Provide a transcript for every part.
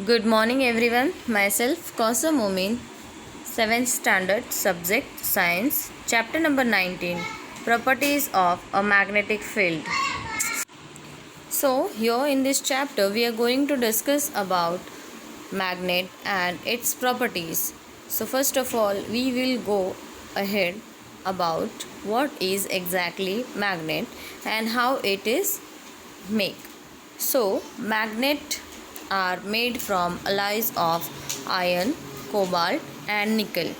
Good morning everyone. Myself Kausa Momin, 7th standard subject science, chapter number 19, properties of a magnetic field. So here in this chapter we are going to discuss about magnet and its properties. So first of all we will go ahead about what is exactly magnet and how it is made. So magnet are made from alloys of iron, cobalt and nickel.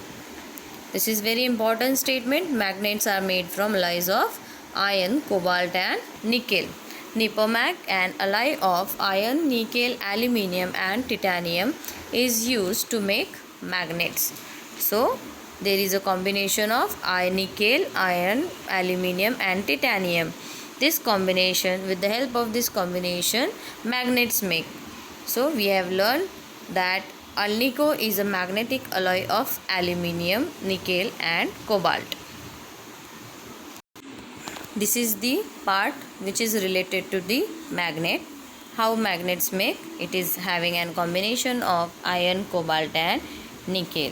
This is very important statement. Magnets are made from alloys of iron, cobalt and nickel. Nipomag, an alloy of iron, nickel, aluminium and titanium, is used to make magnets. So there is a combination of nickel, iron, aluminium and titanium. This combination, with the help of this combination, magnets make. So we have learned that Alnico is a magnetic alloy of aluminium, nickel and cobalt. This is the part which is related to the magnet. How magnets make? It is having a combination of iron, cobalt and nickel.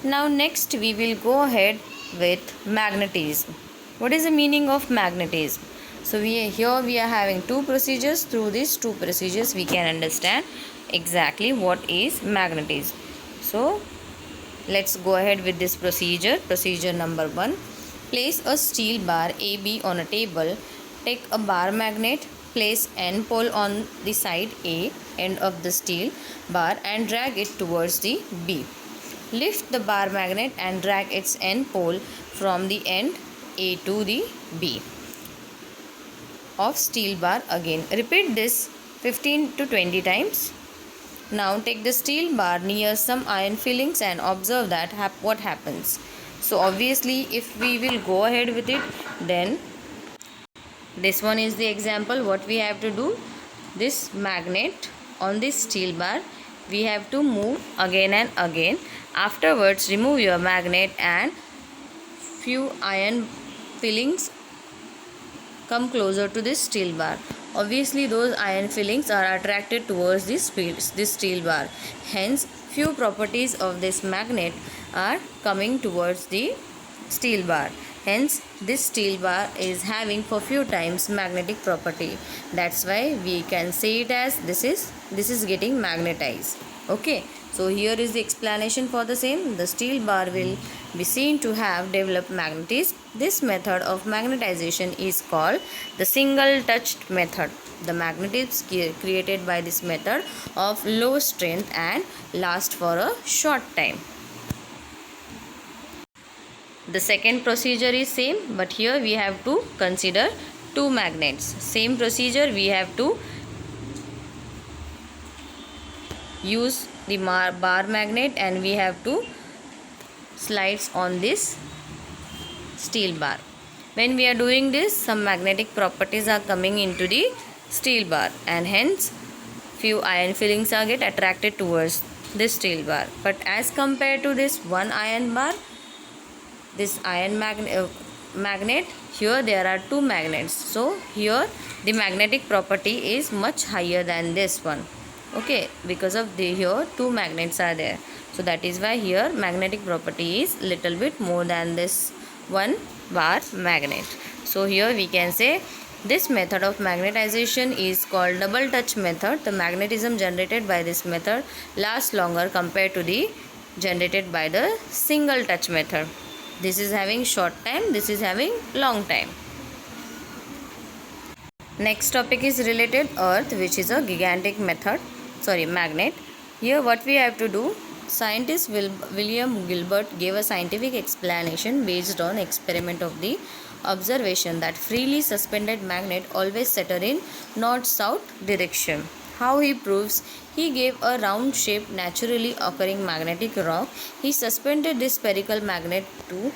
Now next we will go ahead with magnetism. What is the meaning of magnetism? So here we are having two procedures. Through these two procedures we can understand exactly what is magnetism. So let's go ahead with this procedure. Procedure number 1. Place a steel bar AB on a table. Take a bar magnet, place N pole on the side A end of the steel bar and drag it towards the B. Lift the bar magnet and drag its N pole from the end A to the B of steel bar again. Repeat this 15 to 20 times. Now take the steel bar near some iron fillings and observe that what happens. So obviously if we will go ahead with it, then this one is the example. What we have to do, this magnet on this steel bar we have to move again and again. Afterwards remove your magnet and few iron fillings come closer to this steel bar. Obviously those iron fillings are attracted towards this steel bar. Hence few properties of this magnet are coming towards the steel bar. Hence this steel bar is having for few times magnetic property. That's why we can say it as this is getting magnetized. Okay. So here is the explanation for the same. The steel bar will be seen to have developed magnetism. This method of magnetization is called the single touched method. The magnetism created by this method of low strength and last for a short time. The second procedure is same, but here we have to consider two magnets. Same procedure, we have to use the bar magnet and we have to slides on this steel bar. When we are doing this, some magnetic properties are coming into the steel bar and hence few iron fillings are get attracted towards this steel bar. But as compared to this one iron bar, this iron magnet, here there are two magnets. So here the magnetic property is much higher than this one. Okay, because of the here two magnets are there. So that is why here magnetic property is little bit more than this one bar magnet. So here we can say this method of magnetization is called double touch method. The magnetism generated by this method lasts longer compared to the generated by the single touch method. This is having short time, this is having long time. Next topic is related earth, which is a gigantic magnet. Here what we have to do, scientist William Gilbert gave a scientific explanation based on experiment of the observation that freely suspended magnet always center in north-south direction. How he proves? He gave a round shaped naturally occurring magnetic rock. He suspended this spherical magnet to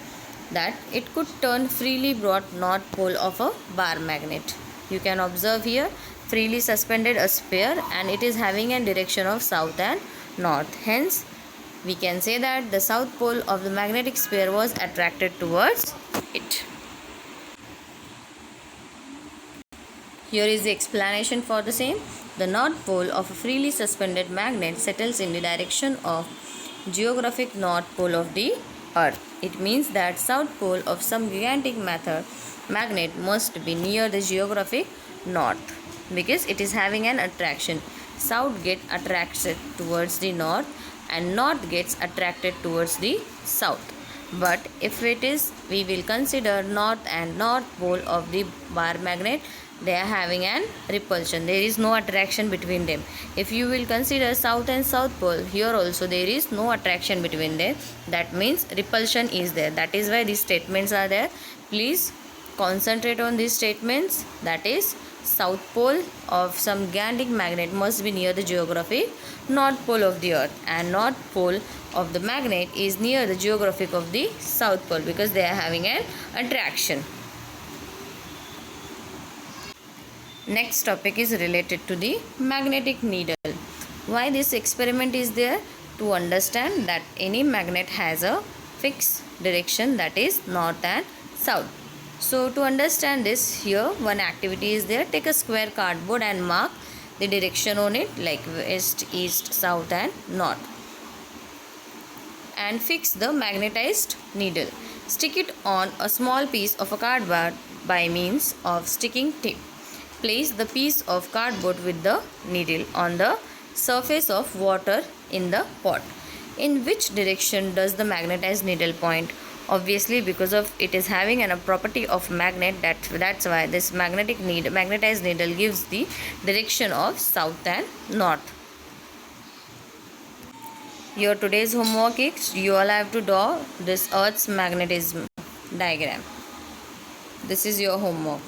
that it could turn freely brought north pole of a bar magnet. You can observe here freely suspended a sphere and it is having a direction of south and north. Hence we can say that the south pole of the magnetic sphere was attracted towards it. Here is the explanation for the same. The north pole of a freely suspended magnet settles in the direction of geographic north pole of the earth. It means that south pole of some gigantic magnet must be near the geographic north because it is having an attraction. South gets attracted towards the north and north gets attracted towards the south. But if it is, we will consider north and north pole of the bar magnet, they are having an repulsion. There is no attraction between them. If you will consider south and south pole, here also there is no attraction between them. That means repulsion is there. That is why these statements are there. Please concentrate on these statements. That is, south pole of some gigantic magnet must be near the geographic north pole of the earth, and north pole of the magnet is near the geographic of the south pole because they are having an attraction. Next topic is related to the magnetic needle. Why this experiment is there? To understand that any magnet has a fixed direction, that is north and south. So to understand this, here one activity is there. Take a square cardboard and mark the direction on it like west, east, south and north, and fix the magnetized needle. Stick it on a small piece of a cardboard by means of sticking tip. Place the piece of cardboard with the needle on the surface of water in the pot. In which direction does the magnetized needle point? Obviously, because of it is having a property of magnet, that's why this magnetized needle gives the direction of south and north. Your today's homework is you all have to draw this Earth's magnetism diagram. This is your homework.